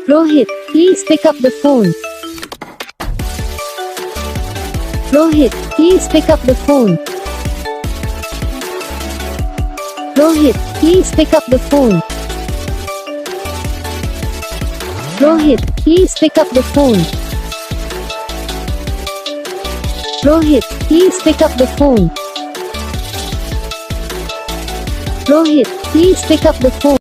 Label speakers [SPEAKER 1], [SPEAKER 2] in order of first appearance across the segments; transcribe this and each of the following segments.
[SPEAKER 1] Rohit, please pick up the phone. Rohit, please pick up the phone. Rohit, please pick up the phone. Rohit, please pick up the phone. Rohit, please pick up the phone. Rohit, please pick up the phone.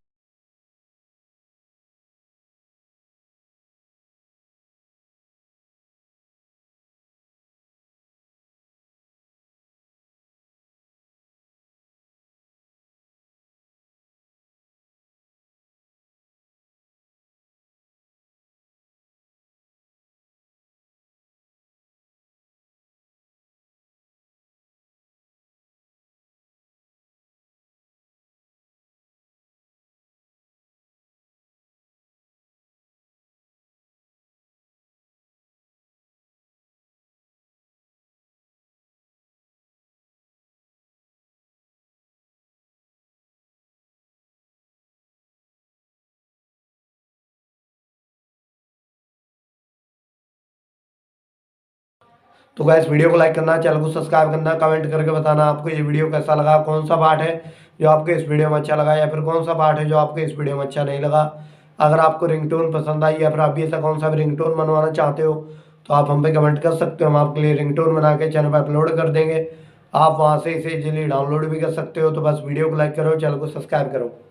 [SPEAKER 2] तो guys video को like करना, channel को subscribe करना, comment करके बताना आपको ये video कैसा लगा, कौन सा पार्ट है जो आपको इस वीडियो में अच्छा लगा या फिर कौन सा पार्ट है जो आपको इस वीडियो में अच्छा नहीं लगा। अगर आपको रिंगटोन पसंद आई या फिर आप भी ऐसा कौन सा भी रिंगटोन बनवाना चाहते हो तो आप हम पे कमेंट कर सकते हो। हम आपके लिए रिंगटोन बना के चैनल पर अपलोड कर देंगे। आप वहाँ से इसे इजीली डाउनलोड भी कर सकते हो। तो बस वीडियो को लाइक करो, चैनल को सब्सक्राइब करो।